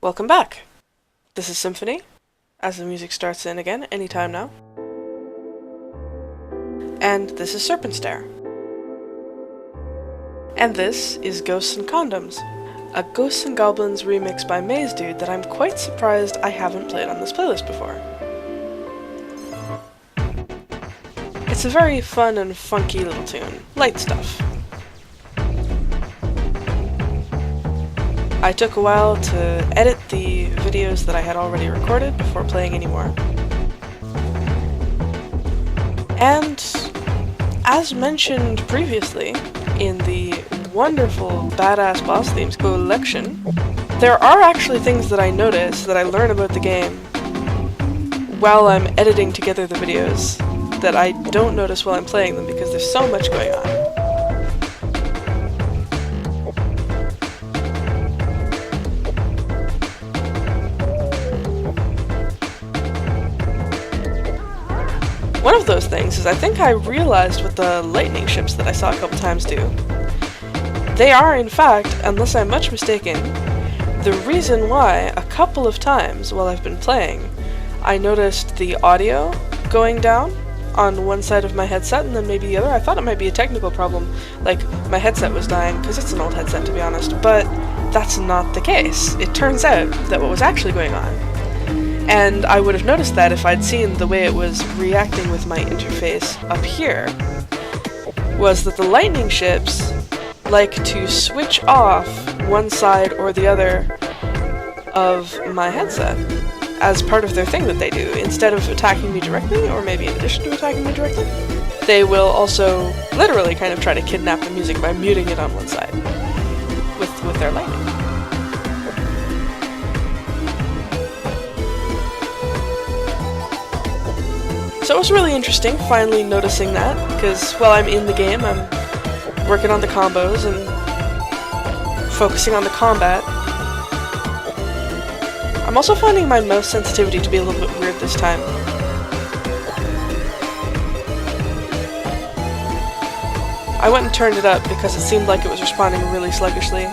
Welcome back! This is Symphony, as the music starts in again, anytime now. And this is Serp and Stare. And this is Ghosts and Condoms, a Ghosts and Goblins remix by Mazedude that I'm quite surprised I haven't played on this playlist before. It's a very fun and funky little tune, light stuff. I took a while to edit the videos that I had already recorded before playing any more. And as mentioned previously in the wonderful Badass Boss Themes collection, there are actually things that I notice that I learn about the game while I'm editing together the videos that I don't notice while I'm playing them because there's so much going on. One of those things is I think I realized what the lightning ships that I saw a couple times do. They are, in fact, unless I'm much mistaken, the reason why a couple of times while I've been playing, I noticed the audio going down on one side of my headset and then maybe the other. I thought it might be a technical problem, like my headset was dying, because it's an old headset to be honest, but that's not the case. It turns out that what was actually going on, and I would have noticed that if I'd seen the way it was reacting with my interface up here, was that the lightning ships like to switch off one side or the other of my headset as part of their thing that they do. Instead of attacking me directly, or maybe in addition to attacking me directly, they will also literally kind of try to kidnap the music by muting it on one side with their lightning. So it was really interesting finally noticing that, because while I'm in the game, I'm working on the combos and focusing on the combat. I'm also finding my mouse sensitivity to be a little bit weird this time. I went and turned it up because it seemed like it was responding really sluggishly.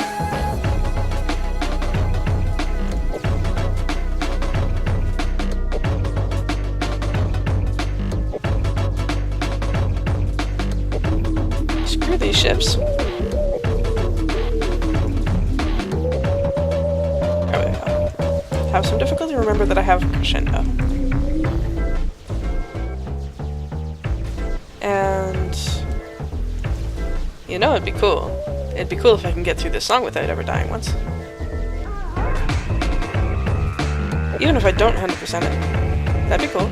Screw these ships. There we go. Have some difficulty, remember that I have crescendo. And you know, it'd be cool. It'd be cool if I can get through this song without ever dying once. Even if I don't 100% it. That'd be cool.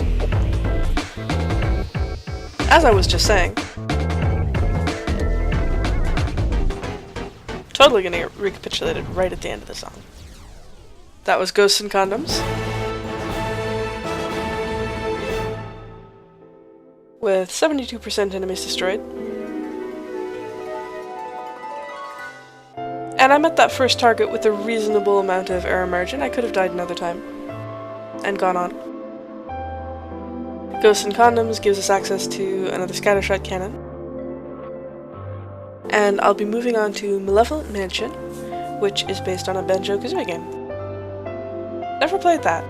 As I was just saying, totally gonna get recapitulated right at the end of the song. That was Ghosts and Condoms, with 72% enemies destroyed. And I met that first target with a reasonable amount of error margin. I could have died another time and gone on. Ghosts and Condoms gives us access to another scattershot cannon. And I'll be moving on to Malevolent Mansion, which is based on a Banjo-Kazooie game. Never played that.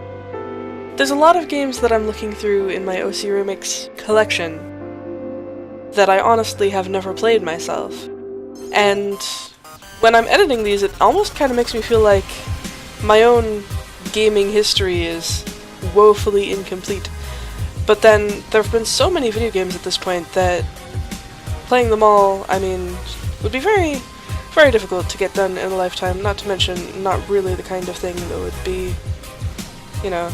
There's a lot of games that I'm looking through in my OC Remix collection that I honestly have never played myself. And when I'm editing these, it almost kind of makes me feel like my own gaming history is woefully incomplete. But then there have been so many video games at this point that playing them all, I mean, would be very, very difficult to get done in a lifetime, not to mention not really the kind of thing that would be, you know,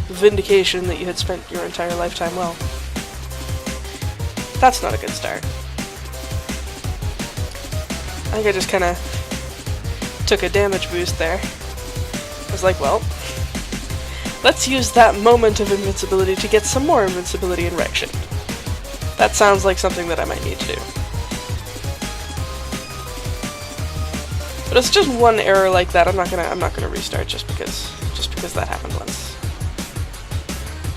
vindication that you had spent your entire lifetime well. That's not a good start. I think I just kind of took a damage boost there. I was like, well, let's use that moment of invincibility to get some more invincibility in Rection. That sounds like something that I might need to do. But it's just one error like that. I'm not gonna restart just because that happened once.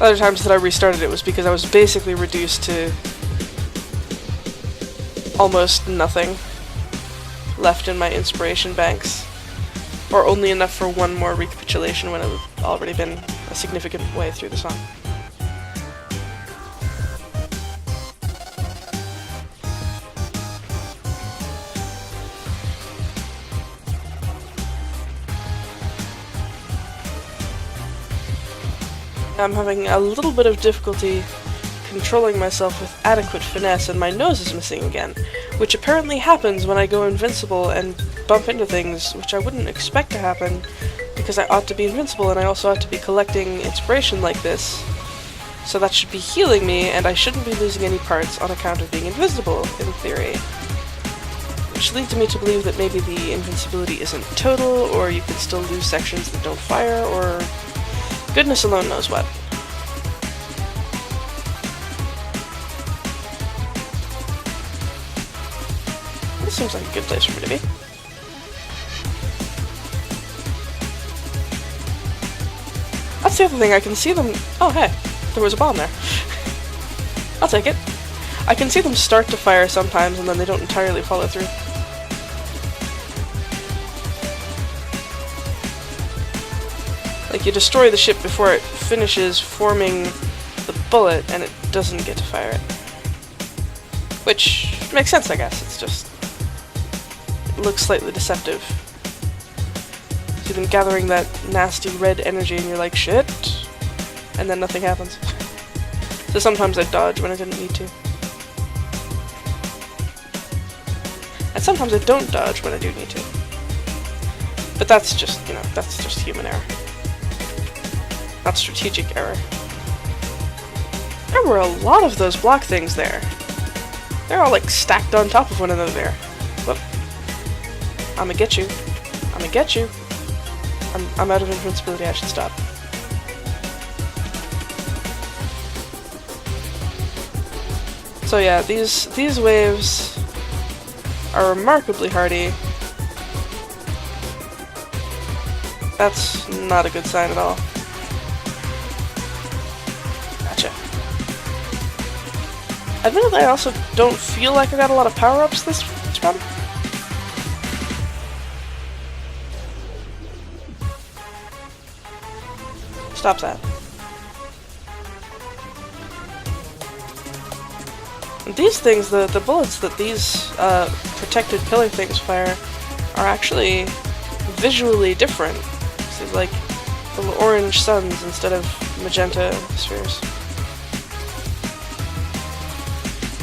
Other times that I restarted it was because I was basically reduced to almost nothing left in my inspiration banks. or only enough for one more recapitulation when it had already been a significant way through the song. I'm having a little bit of difficulty controlling myself with adequate finesse, and my nose is missing again, which apparently happens when I go invincible and bump into things, which I wouldn't expect to happen, because I ought to be invincible and I also ought to be collecting inspiration like this. So that should be healing me, and I shouldn't be losing any parts on account of being invisible, in theory. Which leads me to believe that maybe the invincibility isn't total, or you could still lose sections that don't fire, or goodness alone knows what. This seems like a good place for me to be. That's the other thing, I can see them— oh hey, there was a bomb there. I'll take it. I can see them start to fire sometimes and then they don't entirely follow through. Like, you destroy the ship before it finishes forming the bullet, and it doesn't get to fire it. Which makes sense, I guess. It's just— it looks slightly deceptive. So you've been gathering that nasty red energy, and you're like, shit, and then nothing happens. So sometimes I dodge when I didn't need to. And sometimes I don't dodge when I do need to. But that's just, you know, that's just human error. Not strategic error. There were a lot of those block things there. They're all like stacked on top of one another there. Whoop. I'ma get you. I'ma get you. I'm out of invincibility, I should stop. So yeah, these waves are remarkably hardy. That's not a good sign at all. Admittedly, I also don't feel like I got a lot of power-ups this run. Stop that. And these things, the bullets that these protected pillar things fire are actually visually different. So like little orange suns instead of magenta spheres.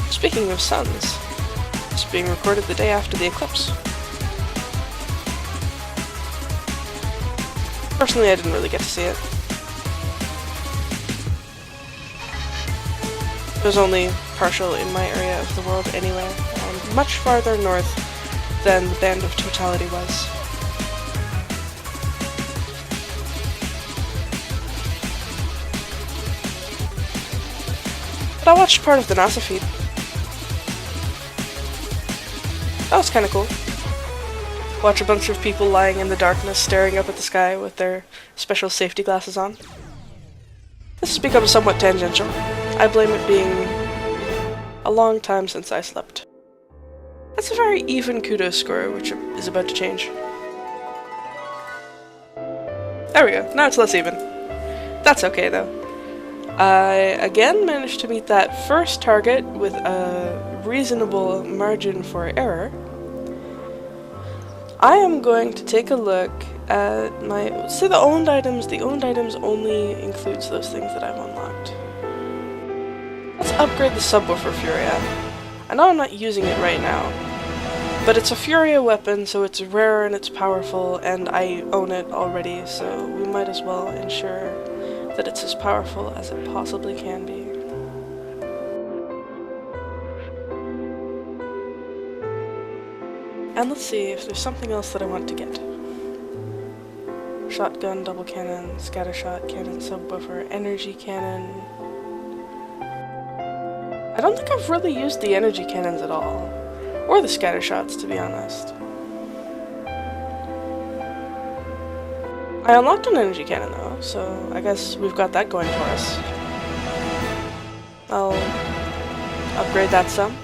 Speaking of suns, it's being recorded the day after the eclipse. Personally, I didn't really get to see it. It was only partial in my area of the world anyway, and much farther north than the Band of Totality was. But I watched part of the NASA feed. That was kinda cool. Watch a bunch of people lying in the darkness staring up at the sky with their special safety glasses on. This has become somewhat tangential. I blame it being a long time since I slept. That's a very even kudos score, which is about to change. There we go, now it's less even. That's okay though. I again managed to meet that first target with a reasonable margin for error. I am going to take a look at my— say the owned items. The owned items only includes those things that I've unlocked. Let's upgrade the subwoofer Furia. I know I'm not using it right now, but it's a Furia weapon, so it's rare and it's powerful, and I own it already, so we might as well ensure that it's as powerful as it possibly can be. And let's see if there's something else that I want to get. Shotgun, double cannon, scattershot, cannon, subwoofer, energy cannon. I don't think I've really used the energy cannons at all. Or the scattershots, to be honest. I unlocked an energy cannon though, so I guess we've got that going for us. I'll upgrade that some.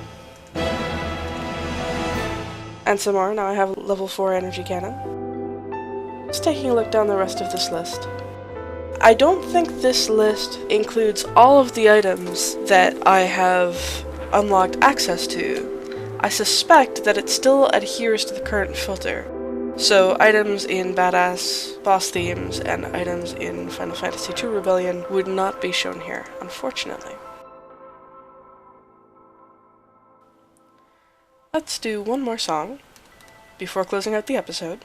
And some more. Now I have a level 4 energy cannon. Just taking a look down the rest of this list. I don't think this list includes all of the items that I have unlocked access to. I suspect that it still adheres to the current filter. So items in Badass, boss themes, and items in Final Fantasy II Rebellion would not be shown here, unfortunately. Let's do one more song before closing out the episode.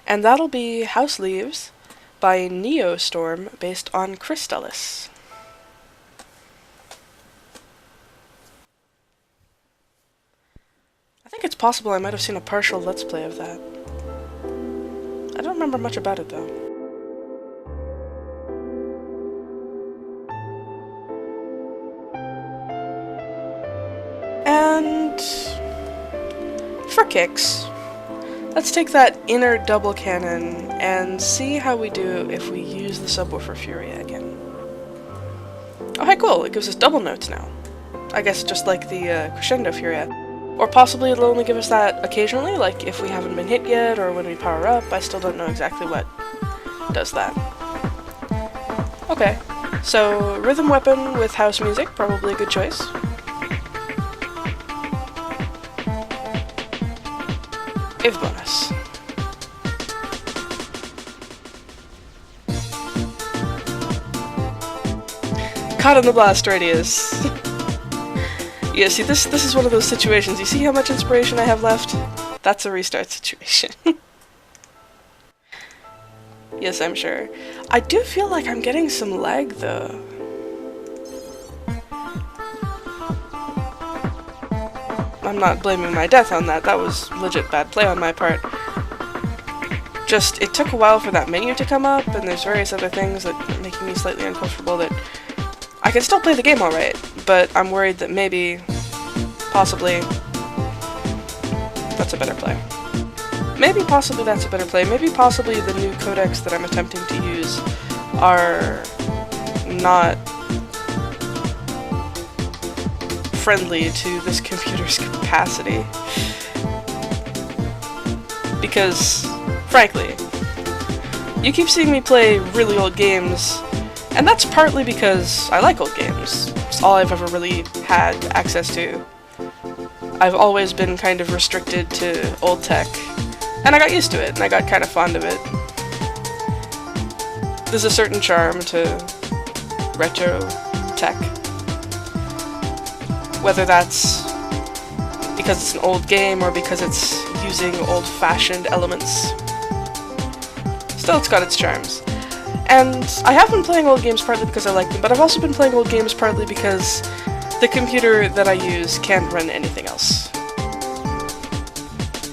And that'll be House Leaves by Neostorm, based on Crystallis. I think it's possible I might have seen a partial Let's Play of that. I don't remember much about it though. And for kicks, let's take that inner double cannon and see how we do if we use the subwoofer Furia again. Oh hey, cool, it gives us double notes now. I guess just like the crescendo Furia. Or possibly it'll only give us that occasionally, like if we haven't been hit yet or when we power up. I still don't know exactly what does that. Okay, so rhythm weapon with house music, probably a good choice. If bonus. Caught in the blast radius. Yeah, see, this is one of those situations. You see how much inspiration I have left? That's a restart situation. Yes, I'm sure. I do feel like I'm getting some lag, though. I'm not blaming my death on that. That was legit bad play on my part. Just, it took a while for that menu to come up, and there's various other things that are making me slightly uncomfortable that I can still play the game alright, but I'm worried that maybe, possibly, that's a better play. Maybe possibly that's a better play. Maybe possibly the new codecs that I'm attempting to use are not friendly to this computer's capacity. Because, frankly, you keep seeing me play really old games, and that's partly because I like old games. It's all I've ever really had access to. I've always been kind of restricted to old tech, and I got used to it, and I got kind of fond of it. There's a certain charm to retro tech. Whether that's because it's an old game or because it's using old-fashioned elements. Still, it's got its charms. And I have been playing old games partly because I like them, but I've also been playing old games partly because the computer that I use can't run anything else.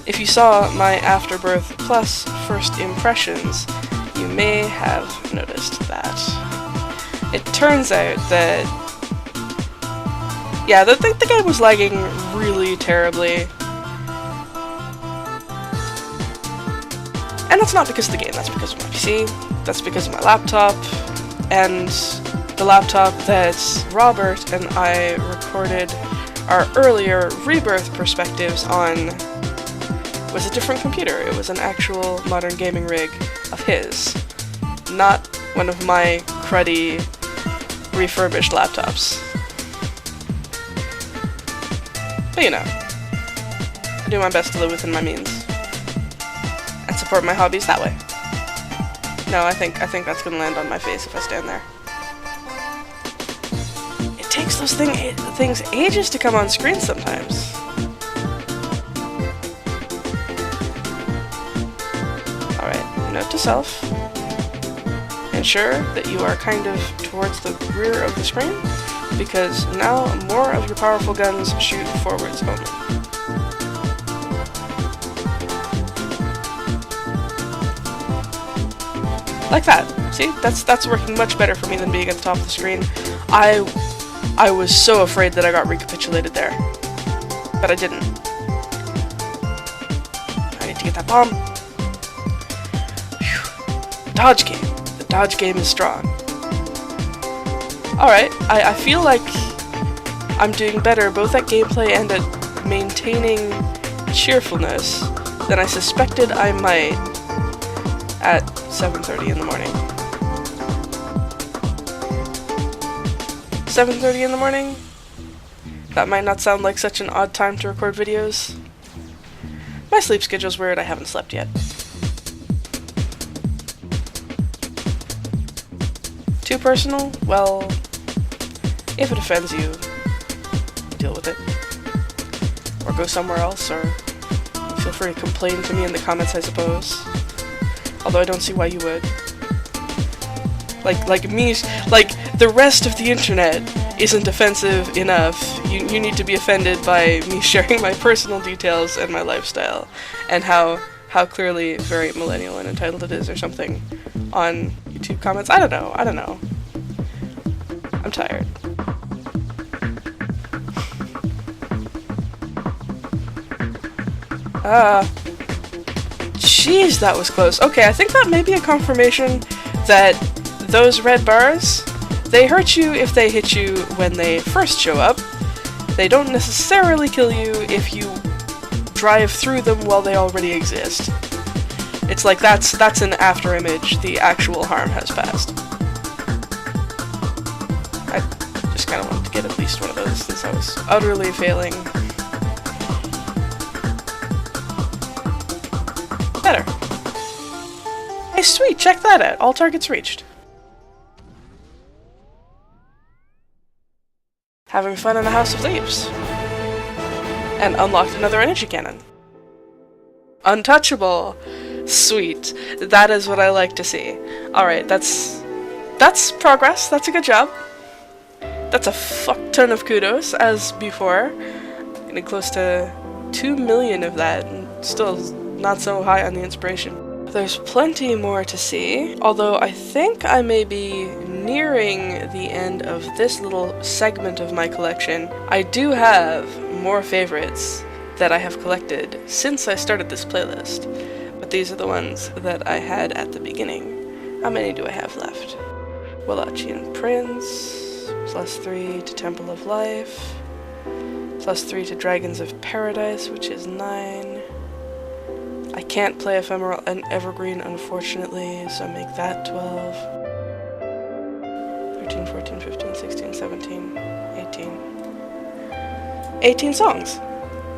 If you saw my Afterbirth Plus first impressions, you may have noticed that. It turns out that, yeah, the game was lagging really terribly. And that's not because of the game, that's because of my PC, that's because of my laptop, and the laptop that Robert and I recorded our earlier Rebirth perspectives on was a different computer. It was an actual modern gaming rig of his, not one of my cruddy refurbished laptops. But you know, I do my best to live within my means and support my hobbies that way. No, I think that's gonna land on my face if I stand there. It takes those things ages to come on screen sometimes. Alright, note to self. Ensure that you are kind of towards the rear of the screen, because now more of your powerful guns shoot forwards only. Like that. See? That's working much better for me than being at the top of the screen. I was so afraid that I got recapitulated there. But I didn't. I need to get that bomb. Whew. Dodge game. The dodge game is strong. Alright, I feel like I'm doing better both at gameplay and at maintaining cheerfulness than I suspected I might at 7:30 in the morning. 7:30 in the morning? That might not sound like such an odd time to record videos. My sleep schedule's weird, I haven't slept yet. Too personal? Well, if it offends you, deal with it. Or go somewhere else, or feel free to complain to me in the comments, I suppose. Although I don't see why you would. Like me, like the rest of the internet isn't offensive enough. You need to be offended by me sharing my personal details and my lifestyle, and how clearly very millennial and entitled it is or something on YouTube comments. I don't know. I'm tired. Jeez, that was close. Okay, I think that may be a confirmation that those red bars, they hurt you if they hit you when they first show up. They don't necessarily kill you if you drive through them while they already exist. It's like that's an after image, the actual harm has passed. I just kind of wanted to get at least one of those since I was utterly failing. Better. Hey, sweet, check that out. All targets reached. Having fun in a house of leaves. And unlocked another energy cannon. Untouchable. Sweet. That is what I like to see. Alright, that's progress. That's a good job. That's a fuck ton of kudos, as before. Getting close to 2 million of that, and still not so high on the inspiration. There's plenty more to see, although I think I may be nearing the end of this little segment of my collection. I do have more favorites that I have collected since I started this playlist, but these are the ones that I had at the beginning. How many do I have left? Wallachian Prince, +3 to Temple of Life, +3 to Dragons of Paradise, which is 9. I can't play Ephemeral and Evergreen, unfortunately, so make that 12. 13, 14, 15, 16, 17, 18. 18 songs!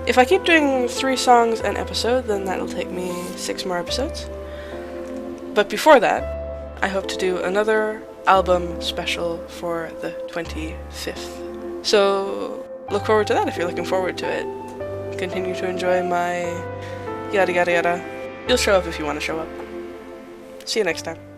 If I keep doing 3 songs an episode, then that'll take me 6 more episodes. But before that, I hope to do another album special for the 25th. So, look forward to that if you're looking forward to it. Continue to enjoy my yada yada yada. You'll show up if you want to show up. See you next time.